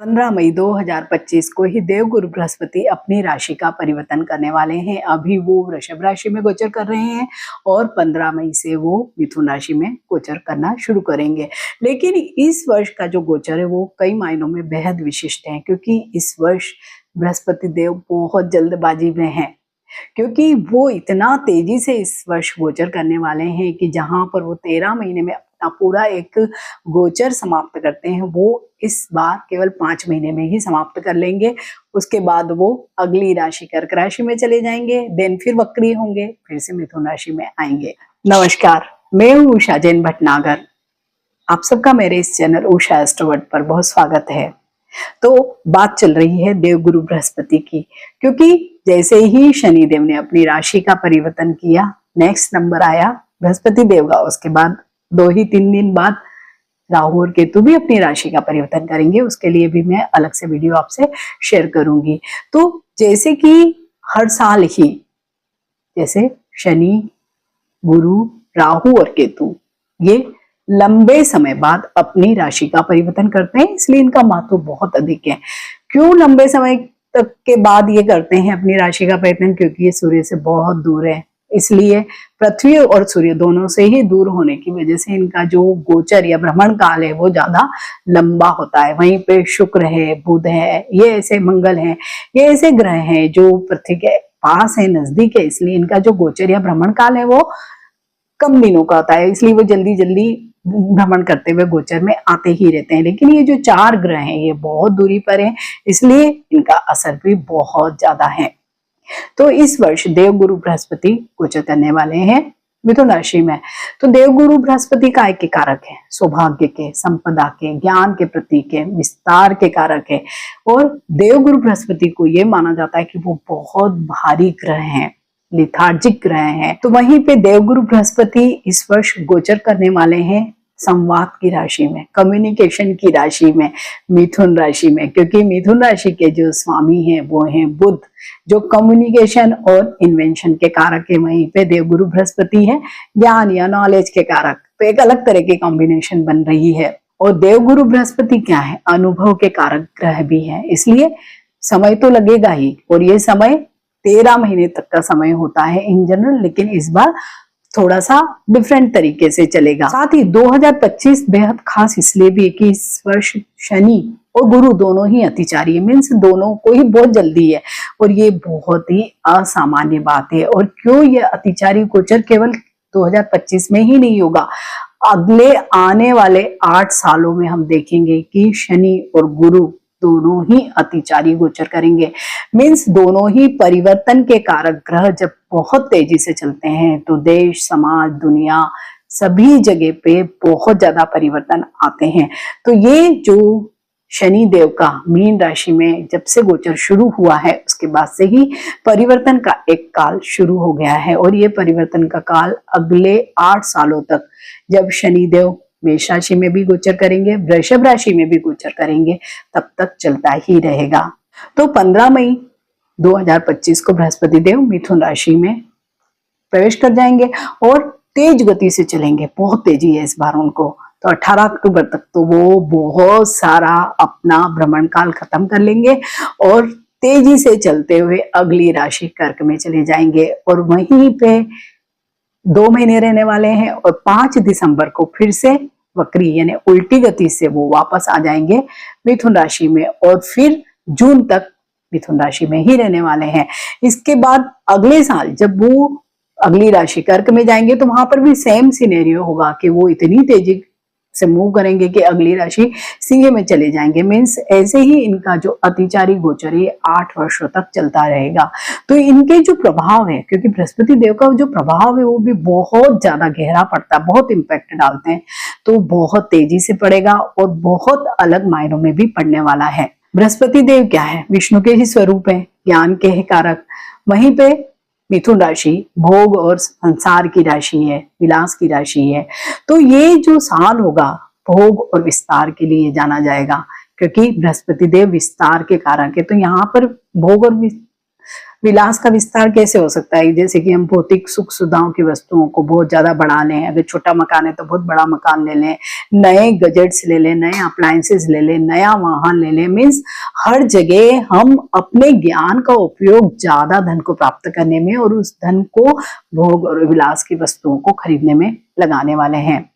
15 मई 2025 को ही देवगुरु बृहस्पति अपनी राशि का परिवर्तन करने वाले हैं। अभी वो वृषभ राशि में गोचर कर रहे हैं और 15 मई से वो मिथुन राशि में गोचर करना शुरू करेंगे। लेकिन इस वर्ष का जो गोचर है वो कई मायनों में बेहद विशिष्ट है, क्योंकि इस वर्ष बृहस्पति देव बहुत जल्दबाजी में हैं, क्योंकि वो इतना तेजी से इस वर्ष गोचर करने वाले हैं कि जहां पर वो 13 महीने में अपना पूरा एक गोचर समाप्त करते हैं, वो इस बार केवल 5 महीने में ही समाप्त कर लेंगे। उसके बाद वो अगली राशि कर्क राशि में चले जाएंगे, देन फिर वक्री होंगे, फिर से मिथुन राशि में आएंगे। नमस्कार, मैं हूँ उषा जैन भटनागर। आप सबका मेरे इस चैनल उषा एस्ट्रोवर्ड पर बहुत स्वागत है। तो बात चल रही है देवगुरु बृहस्पति की, क्योंकि जैसे ही शनिदेव ने अपनी राशि का परिवर्तन किया, नेक्स्ट नंबर आया बृहस्पति देव का। उसके बाद 2-3 दिन बाद राहु और केतु भी अपनी राशि का परिवर्तन करेंगे। उसके लिए भी मैं अलग से वीडियो आपसे शेयर करूंगी। तो जैसे कि हर साल ही जैसे शनि, गुरु, राहु और केतु ये लंबे समय बाद अपनी राशि का परिवर्तन करते हैं, इसलिए इनका महत्व बहुत अधिक है। क्यों लंबे समय तक के बाद ये करते हैं अपनी राशि का परिवर्तन? क्योंकि ये सूर्य से बहुत दूर है, इसलिए पृथ्वी और सूर्य दोनों से ही दूर होने की वजह से इनका जो गोचर या भ्रमण काल है वो ज्यादा लंबा होता है। वहीं पे शुक्र है, बुध है, ये ऐसे मंगल है, ये ऐसे ग्रह हैं जो पृथ्वी के पास है, नजदीक है, इसलिए इनका जो गोचर या भ्रमण काल है वो कम दिनों का होता है। इसलिए वो जल्दी जल्दी भ्रमण करते हुए गोचर में आते ही रहते हैं। लेकिन ये जो 4 ग्रह हैं ये बहुत दूरी पर हैं, इसलिए इनका असर भी बहुत ज्यादा है। तो इस वर्ष देवगुरु बृहस्पति गोचर करने वाले हैं मिथुन राशि में। तो देवगुरु बृहस्पति काय के कारक है? सौभाग्य के, संपदा के, ज्ञान के प्रतीक है, विस्तार के कारक है। और देवगुरु बृहस्पति को यह माना जाता है कि वो बहुत भारी ग्रह हैं, लिथार्जिक ग्रह हैं। तो वहीं पे देवगुरु बृहस्पति इस वर्ष गोचर करने वाले हैं संवाद की राशि में, कम्युनिकेशन की राशि में, मिथुन राशि में। क्योंकि मिथुन राशि के जो स्वामी हैं वो हैं बुध, जो कम्युनिकेशन और इन्वेंशन के कारक है। वहीं पे देवगुरु बृहस्पति है ज्ञान या नॉलेज के कारक। तो एक अलग तरह की कॉम्बिनेशन बन रही है। और देवगुरु बृहस्पति क्या है? अनुभव के कारक ग्रह भी है, इसलिए समय तो लगेगा ही। और ये समय 13 महीने तक का समय होता है इन जनरल, लेकिन इस बार थोड़ा सा डिफरेंट तरीके से चलेगा। साथ ही 2025 बेहद खास इसलिए भी कि इस वर्ष शनि और गुरु दोनों ही अतिचारी है, मीन्स दोनों को ही बहुत जल्दी है। और ये बहुत ही असामान्य बात है। और क्यों ये अतिचारी गोचर केवल 2025 में ही नहीं होगा, अगले आने वाले 8 सालों में हम देखेंगे कि शनि और गुरु दोनों ही अतिचारी गोचर करेंगे। मीन्स दोनों ही परिवर्तन के कारक ग्रह जब बहुत तेजी से चलते हैं तो देश, समाज, दुनिया सभी जगह पे बहुत ज्यादा परिवर्तन आते हैं। तो ये जो शनि देव का मीन राशि में जब से गोचर शुरू हुआ है, उसके बाद से ही परिवर्तन का एक काल शुरू हो गया है। और ये परिवर्तन का काल अगले 8 सालों तक, जब शनि देव मेष राशि में भी गोचर करेंगे, वृषभ राशि में भी गोचर करेंगे, तब तक चलता ही रहेगा। तो 15 मई 2025 को बृहस्पति देव मिथुन राशि में प्रवेश कर जाएंगे और तेज गति से चलेंगे। बहुत तेजी है इस बार उनको। तो 18 अक्टूबर तक तो वो बहुत सारा अपना भ्रमण काल खत्म कर लेंगे और तेजी से चलते हुए अगली राशि कर्क में चले जाएंगे। और वहीं पे 2 महीने रहने वाले हैं और 5 दिसंबर को फिर से वक्री यानी उल्टी गति से वो वापस आ जाएंगे मिथुन राशि में। और फिर जून तक मिथुन राशि में ही रहने वाले हैं। इसके बाद अगले साल जब वो अगली राशि कर्क में जाएंगे तो वहां पर भी सेम सिनेरियो होगा कि वो इतनी तेजी से मूव करेंगे कि अगली राशि सिंह में चले जाएंगे। मीन्स ऐसे ही इनका जो अतिचारी गोचर है 8 वर्षों तक चलता रहेगा। तो इनके जो प्रभाव है, क्योंकि बृहस्पति देव का जो प्रभाव है वो भी बहुत ज्यादा गहरा पड़ता है, बहुत इम्पैक्ट डालते हैं, तो बहुत तेजी से पड़ेगा और बहुत अलग मायनों में भी पड़ने वाला है। बृहस्पति देव क्या है? विष्णु के ही स्वरूप है, ज्ञान के ही कारक। वहीं पे मिथुन राशि भोग और संसार की राशि है, विलास की राशि है। तो ये जो साल होगा भोग और विस्तार के लिए जाना जाएगा, क्योंकि बृहस्पति देव विस्तार के कारक है। तो यहाँ पर भोग और विलास का विस्तार कैसे हो सकता है? जैसे कि हम भौतिक सुख सुविधाओं की वस्तुओं को बहुत ज्यादा बढ़ा लें, अगर छोटा मकान है तो बहुत बड़ा मकान ले लें, नए गजेट्स ले लें, नए अप्लायंसेस ले लें, नया वाहन ले लें। मीन्स हर जगह हम अपने ज्ञान का उपयोग ज्यादा धन को प्राप्त करने में और उस धन को भोग और विलास की वस्तुओं को खरीदने में लगाने वाले हैं।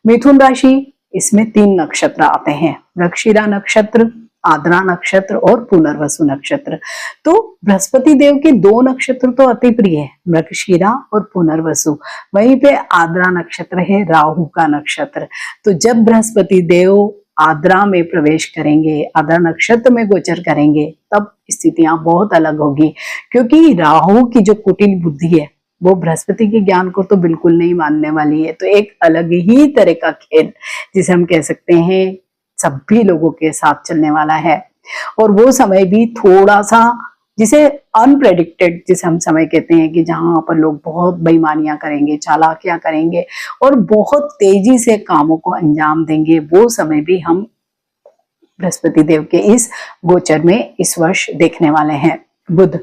मिथुन राशि, इसमें 3 नक्षत्र आते हैं, मृगशिरा नक्षत्र, आद्रा नक्षत्र और पुनर्वसु नक्षत्र। तो बृहस्पति देव के 2 नक्षत्र तो अति प्रिय है, मृगशिरा और पुनर्वसु। वहीं पे आद्रा नक्षत्र है, राहु का नक्षत्र। तो जब बृहस्पति देव आद्रा में प्रवेश करेंगे, आद्रा नक्षत्र में गोचर करेंगे, तब स्थितियां बहुत अलग होगी, क्योंकि राहु की जो कुटिल बुद्धि है वो बृहस्पति के ज्ञान को तो बिल्कुल नहीं मानने वाली है। तो एक अलग ही तरह का खेल, जिसे हम कह सकते हैं, सभी लोगों के साथ चलने वाला है। और वो समय भी थोड़ा सा, जिसे अनप्रेडिक्टेड, जिसे हम समय कहते हैं, कि जहां पर लोग बहुत बेईमानियां करेंगे, चालाकियां करेंगे और बहुत तेजी से कामों को अंजाम देंगे, वो समय भी हम बृहस्पति देव के इस गोचर में इस वर्ष देखने वाले हैं। बुध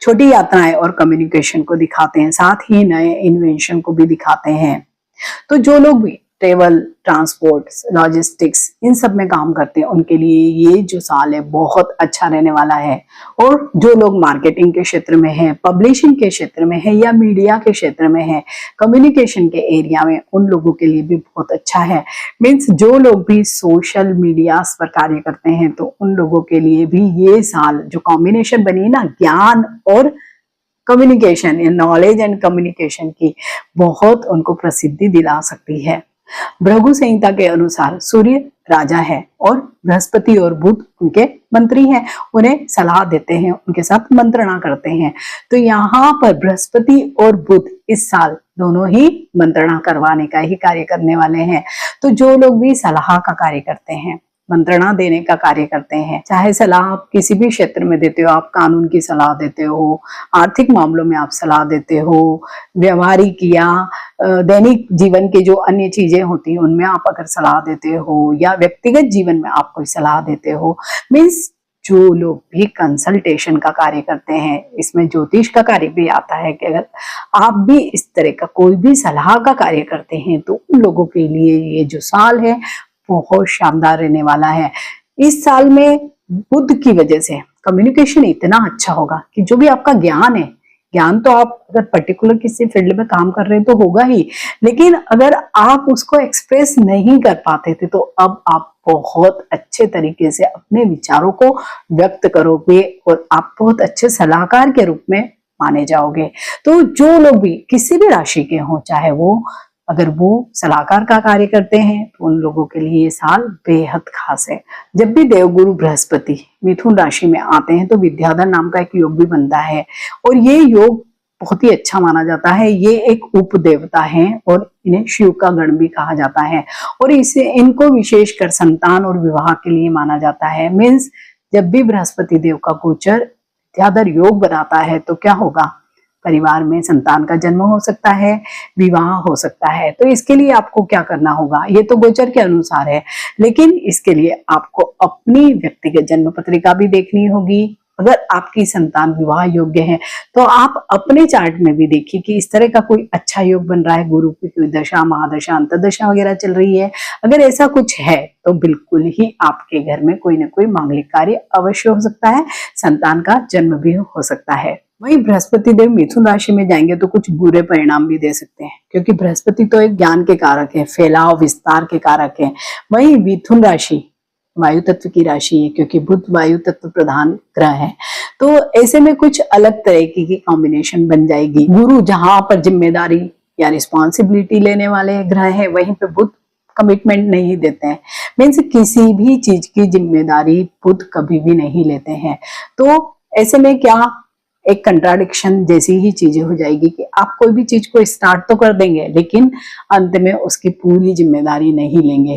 छोटी यात्राएं और कम्युनिकेशन को दिखाते हैं, साथ ही नए इन्वेंशन को भी दिखाते हैं। तो जो लोग भी ट्रेवल, ट्रांसपोर्ट, लॉजिस्टिक्स, इन सब में काम करते हैं, उनके लिए ये जो साल है बहुत अच्छा रहने वाला है। और जो लोग मार्केटिंग के क्षेत्र में हैं, पब्लिशिंग के क्षेत्र में हैं या मीडिया के क्षेत्र में हैं, कम्युनिकेशन के एरिया में, उन लोगों के लिए भी बहुत अच्छा है। मीन्स जो लोग भी सोशल मीडिया पर कार्य करते हैं, तो उन लोगों के लिए भी ये साल जो कॉम्बिनेशन बनी ना, ज्ञान और कम्युनिकेशन, नॉलेज एंड कम्युनिकेशन की, बहुत उनको प्रसिद्धि दिला सकती है। भृगु संहिता के अनुसार सूर्य राजा है और बृहस्पति और बुध उनके मंत्री हैं, उन्हें सलाह देते हैं, उनके साथ मंत्रणा करते हैं। तो यहाँ पर बृहस्पति और बुध इस साल दोनों ही मंत्रणा करवाने का ही कार्य करने वाले हैं। तो जो लोग भी सलाह का कार्य करते हैं, मंत्रणा देने का कार्य करते हैं, चाहे सलाह आप किसी भी क्षेत्र में देते हो, आप कानून की सलाह देते हो, आर्थिक मामलों में आप सलाह देते हो, व्यवहारिक या दैनिक जीवन के जो अन्य चीजें होती हैं उनमें आप अगर सलाह देते हो, या व्यक्तिगत जीवन में आप कोई सलाह देते हो, मीन्स जो लोग भी कंसल्टेशन का कार्य करते हैं, इसमें ज्योतिष का कार्य भी आता है, कि अगर आप भी इस तरह का कोई भी सलाह का कार्य करते हैं, तो उन लोगों के लिए ये जो साल है बहुत शानदार रहने वाला है। इस साल में बुध की वजह से कम्युनिकेशन इतना अच्छा होगा कि जो भी आपका ज्ञान है, ज्ञान तो आप अगर पर्टिकुलर किसी फील्ड में काम कर रहे हैं तो होगा ही, लेकिन अगर आप उसको एक्सप्रेस नहीं कर पाते थे, तो अब आप बहुत अच्छे तरीके से अपने विचारों को व्यक्त करोगे और आप बहुत अच्छे सलाहकार के रूप में माने जाओगे। तो जो लोग भी किसी भी राशि के हों, चाहे वो अगर वो सलाहकार का कार्य करते हैं, तो उन लोगों के लिए ये साल बेहद खास है। जब भी देवगुरु बृहस्पति मिथुन राशि में आते हैं, तो विद्याधर नाम का एक योग भी बनता है, और ये योग बहुत ही अच्छा माना जाता है। ये एक उप देवता है और इन्हें शिव का गण भी कहा जाता है, और इसे इनको विशेषकर संतान और विवाह के लिए माना जाता है। मीन्स जब भी बृहस्पति देव का गोचर विद्याधर योग बनाता है, तो क्या होगा, परिवार में संतान का जन्म हो सकता है, विवाह हो सकता है। तो इसके लिए आपको क्या करना होगा, ये तो गोचर के अनुसार है, लेकिन इसके लिए आपको अपनी व्यक्तिगत जन्म पत्रिका भी देखनी होगी। अगर आपकी संतान विवाह योग्य है, तो आप अपने चार्ट में भी देखिए कि इस तरह का कोई अच्छा योग बन रहा है, गुरु की कोई दशा, महादशा, अंतर्दशा वगैरह चल रही है। अगर ऐसा कुछ है, तो बिल्कुल ही आपके घर में कोई ना कोई मांगलिक कार्य अवश्य हो सकता है, संतान का जन्म भी हो सकता है। वहीं बृहस्पति देव मिथुन राशि में जाएंगे तो कुछ बुरे परिणाम भी दे सकते हैं, क्योंकि बृहस्पति तो एक ज्ञान के कारक है, फैलाव विस्तार के कारक है। वहीं मिथुन राशि वायु तत्व की राशि है, क्योंकि बुध वायु तत्व प्रधान ग्रह है। तो ऐसे में कुछ अलग तरह की कॉम्बिनेशन बन जाएगी। गुरु जहां पर जिम्मेदारी या रिस्पॉन्सिबिलिटी लेने वाले ग्रह है, वहीं पे बुध कमिटमेंट नहीं देते हैं। मीन्स किसी भी चीज की जिम्मेदारी बुध कभी भी नहीं लेते हैं। तो ऐसे में क्या, एक कंट्राडिक्शन जैसी ही चीजें हो जाएगी कि आप कोई भी चीज को स्टार्ट तो कर देंगे, लेकिन अंत में उसकी पूरी जिम्मेदारी नहीं लेंगे।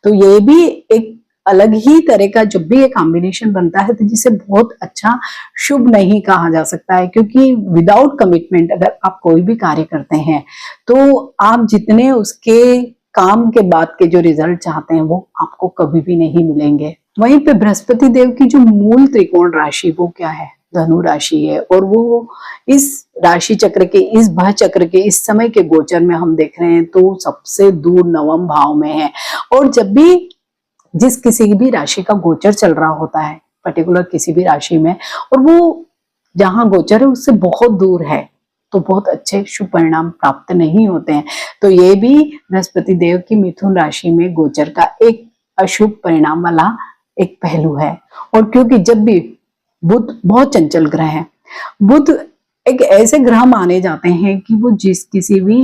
तो ये भी एक अलग ही तरह का जब भी एक कॉम्बिनेशन बनता है, तो जिसे बहुत अच्छा शुभ नहीं कहा जा सकता है, क्योंकि विदाउट कमिटमेंट अगर आप कोई भी कार्य करते हैं, तो आप जितने उसके काम के बाद के जो रिजल्ट चाहते हैं, वो आपको कभी भी नहीं मिलेंगे। वहीं पे बृहस्पति देव की जो मूल त्रिकोण राशि वो क्या है, धनु राशि है और वो इस राशि चक्र के, इस भव चक्र के इस समय के गोचर में हम देख रहे हैं तो सबसे दूर नवम भाव में है। और जब भी जिस किसी भी राशि का गोचर चल रहा होता है पर्टिकुलर किसी भी राशि में, और वो जहां गोचर है उससे बहुत दूर है, तो बहुत अच्छे शुभ परिणाम प्राप्त नहीं होते हैं। तो ये भी बृहस्पति देव की मिथुन राशि में गोचर का एक अशुभ परिणाम वाला एक पहलू है। और क्योंकि जब भी बुध बहुत चंचल ग्रह है, बुध एक ऐसे ग्रह माने जाते हैं कि वो जिस किसी भी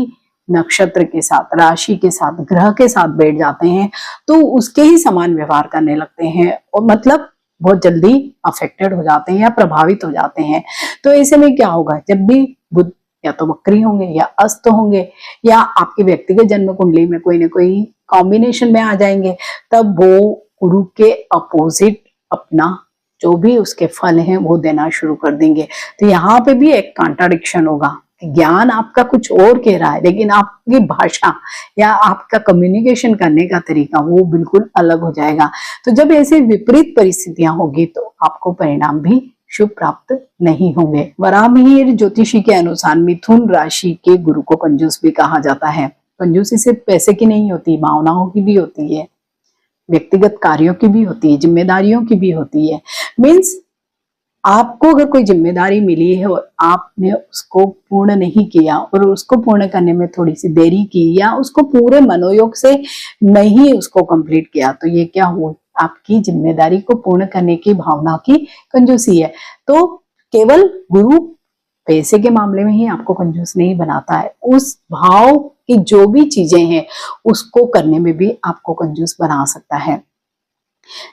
नक्षत्र के साथ, राशि के साथ, ग्रह के साथ बैठ जाते हैं तो उसके ही समान व्यवहार करने लगते हैं, और मतलब बहुत जल्दी अफेक्टेड हो जाते हैं या प्रभावित हो जाते हैं। तो ऐसे में क्या होगा, जब भी बुध या तो वक्री होंगे या अस्त होंगे या आपके व्यक्तिगत जन्म कुंडली में कोई ना कोई कॉम्बिनेशन में आ जाएंगे, तब वो गुरु के अपोजिट अपना जो भी उसके फल हैं वो देना शुरू कर देंगे। तो यहाँ पे भी एक कॉन्ट्राडिक्शन होगा, ज्ञान आपका कुछ और कह रहा है लेकिन आपकी भाषा या आपका कम्युनिकेशन करने का तरीका वो बिल्कुल अलग हो जाएगा। तो जब ऐसे विपरीत परिस्थितियां होगी तो आपको परिणाम भी शुभ प्राप्त नहीं होंगे। वराहमिहिर ज्योतिषी के अनुसार मिथुन राशि के गुरु को कंजूस भी कहा जाता है। कंजूसी सिर्फ पैसे की नहीं होती, भावनाओं की भी होती है, व्यक्तिगत कार्यों की भी होती है, जिम्मेदारियों की भी होती है। मीन्स आपको अगर कोई जिम्मेदारी मिली है और आपने उसको पूर्ण नहीं किया और उसको पूर्ण करने में थोड़ी सी देरी की या उसको पूरे मनोयोग से नहीं उसको कंप्लीट किया, तो ये क्या हुआ, आपकी जिम्मेदारी को पूर्ण करने की भावना की कंजूसी है। तो केवल गुरु पैसे के मामले में ही आपको कंजूस नहीं बनाता है, उस भाव की जो भी चीजें हैं उसको करने में भी आपको कंजूस बना सकता है।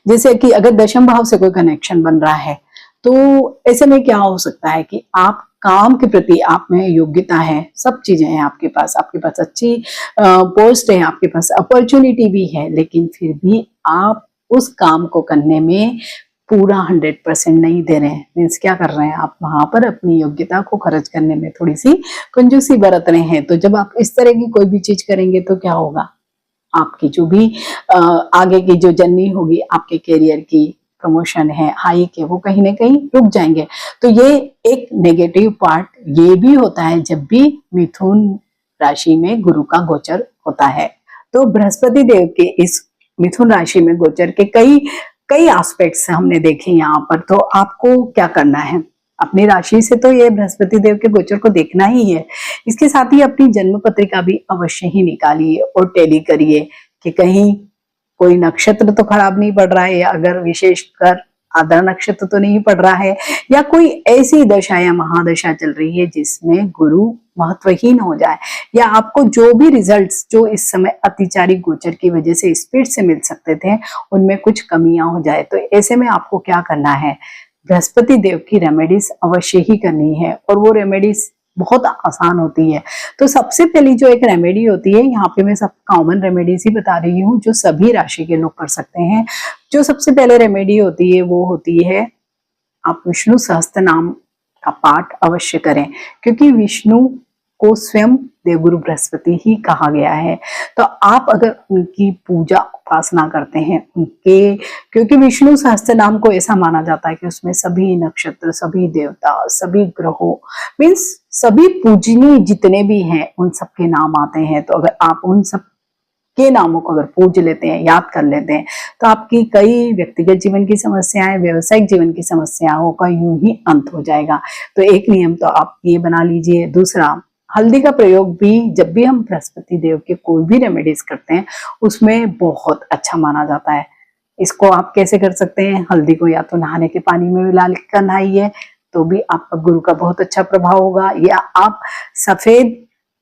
जैसे कि अगर दशम भाव से कोई कनेक्शन बन रहा है तो ऐसे में क्या हो सकता है कि आप काम के प्रति आप में योग्यता है, सब चीजें हैं आपके पास अच्छी पोस्ट है, आपके पास अपॉर्चुनिटी भी है, लेकिन फिर भी आप उस काम को करने में पूरा 100% नहीं दे रहे हैं। मीन्स क्या कर रहे हैं, आप वहां पर अपनी योग्यता को खर्च करने में थोड़ी सी कंजूसी बरत रहे हैं। तो जब आप इस तरह की कोई भी चीज करेंगे तो क्या होगा, आपकी जो भी आगे की जो जर्नी होगी, आपके करियर की प्रमोशन है, हाइक है, वो कहीं ना कहीं रुक जाएंगे। तो ये एक नेगेटिव पार्ट ये भी होता है जब भी मिथुन राशि में गुरु का गोचर होता है। तो बृहस्पति देव के इस मिथुन राशि में गोचर के कई एस्पेक्ट्स हमने देखे यहाँ पर। तो आपको क्या करना है, अपनी राशि से तो ये बृहस्पति देव के गोचर को देखना ही है, इसके साथ ही अपनी जन्म पत्रिका भी अवश्य ही निकालिए और टैली करिए कि कहीं कोई नक्षत्र तो खराब नहीं पड़ रहा है, या अगर विशेषकर आद्रा नक्षत्र तो नहीं पड़ रहा है, या कोई ऐसी दशा या महादशा चल रही है जिसमें गुरु महत्वहीन हो जाए, या आपको जो भी रिजल्ट्स जो इस समय अतिचारी गोचर की वजह से स्पीड से मिल सकते थे उनमें कुछ कमियां हो जाए। तो ऐसे में आपको क्या करना है, बृहस्पति देव की रेमेडीज अवश्य ही करनी है, और वो रेमेडीज बहुत आसान होती है। तो सबसे पहली जो एक रेमेडी होती है, यहाँ पे मैं सब कॉमन रेमेडीज ही बता रही हूँ जो सभी राशि के लोग कर सकते हैं। जो सबसे पहले रेमेडी होती है वो होती है, आप विष्णु सहस्त्र नाम का पाठ अवश्य करें, क्योंकि विष्णु को स्वयं देवगुरु बृहस्पति ही कहा गया है। तो आप अगर उनकी पूजा उपासना करते हैं उनके, क्योंकि विष्णु सहस्त्र नाम को ऐसा माना जाता है कि उसमें सभी नक्षत्र, सभी देवता, सभी ग्रहों, मीन्स सभी पूजनीय जितने भी हैं उन सबके नाम आते हैं। तो अगर आप उन सब के नामों को अगर पूज लेते हैं, याद कर लेते हैं, तो आपकी कई व्यक्तिगत जीवन की समस्याएं, व्यवसायिक जीवन की समस्याओं का यूं ही अंत हो जाएगा। तो एक नियम तो आप ये बना लीजिए। दूसरा, हल्दी का प्रयोग भी जब भी हम बृहस्पति देव के कोई भी रेमेडीज करते हैं उसमें बहुत अच्छा माना जाता है। इसको आप कैसे कर सकते हैं, हल्दी को या तो नहाने के पानी में मिला कर नहाइए तो भी आपका गुरु का बहुत अच्छा प्रभाव होगा, या आप सफेद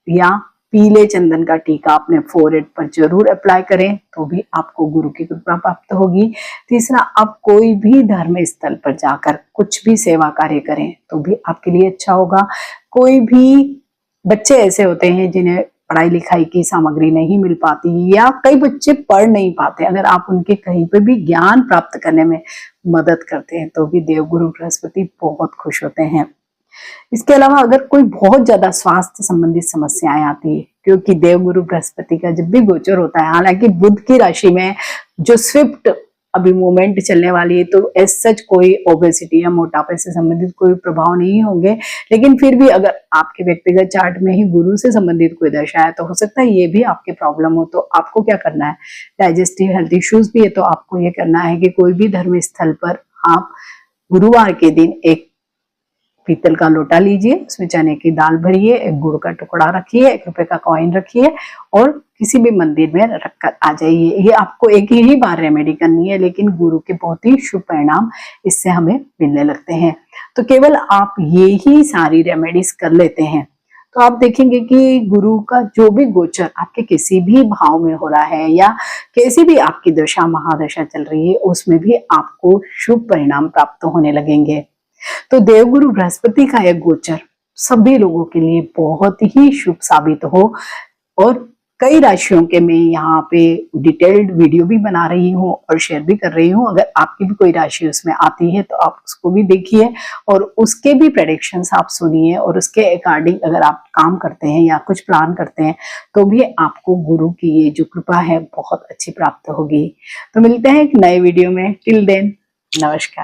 या पीले चंदन का टीका अपने फोरहेड पर जरूर अप्लाई करें तो भी आपको गुरु की कृपा प्राप्त होगी। तीसरा, आप कोई भी धर्म स्थल पर जाकर कुछ भी सेवा कार्य करें तो भी आपके लिए अच्छा होगा। कोई भी बच्चे ऐसे होते हैं जिन्हें पढ़ाई लिखाई की सामग्री नहीं मिल पाती, या कई बच्चे पढ़ नहीं पाते, अगर आप उनके कहीं पे भी ज्ञान प्राप्त करने में मदद करते हैं तो भी देवगुरु बृहस्पति बहुत खुश होते हैं। इसके अलावा अगर कोई बहुत ज्यादा स्वास्थ्य संबंधित समस्याएं आती है, क्योंकि देवगुरु बृहस्पति का जब भी गोचर होता है, हालांकि बुध की राशि में जो स्विफ्ट अभी मूवमेंट चलने वाली है, तो एज सच कोई ओबेसिटी या मोटापे से संबंधित कोई प्रभाव नहीं होंगे। लेकिन फिर भी अगर आपके व्यक्तिगत चार्ट में ही गुरु से संबंधित कोई दशा है तो हो सकता है ये भी आपके प्रॉब्लम हो। तो आपको क्या करना है, डाइजेस्टिव हेल्थ इश्यूज भी है तो आपको ये करना है कि कोई भी धर्म स्थल पर आप गुरुवार के दिन एक पीतल का लोटा लीजिए, उसमें चने की दाल भरिए, एक गुड़ का टुकड़ा रखिए, 1 रुपए का कॉइन रखिए और किसी भी मंदिर में रखकर आ जाइए। ये आपको एक ही बार रेमेडी करनी है, लेकिन गुरु के बहुत ही शुभ परिणाम इससे हमें मिलने लगते हैं। तो केवल आप ये ही सारी रेमेडीज कर लेते हैं तो आप देखेंगे कि गुरु का जो भी गोचर आपके किसी भी भाव में हो रहा है या कैसी भी आपकी दशा महादशा चल रही है, उसमें भी आपको शुभ परिणाम प्राप्त होने लगेंगे। तो देवगुरु बृहस्पति का यह गोचर सभी लोगों के लिए बहुत ही शुभ साबित हो और कई राशियों के मैं यहाँ पे डिटेल्ड वीडियो भी बना रही हूँ और शेयर भी कर रही हूँ। अगर आपकी भी कोई राशि उसमें आती है तो आप उसको भी देखिए और उसके भी प्रेडिक्शंस आप सुनिए और उसके अकॉर्डिंग अगर आप काम करते हैं या कुछ प्लान करते हैं तो भी आपको गुरु की ये जो कृपा है बहुत अच्छी प्राप्त होगी। तो मिलते हैं एक नए वीडियो में, टिल देन नमस्कार।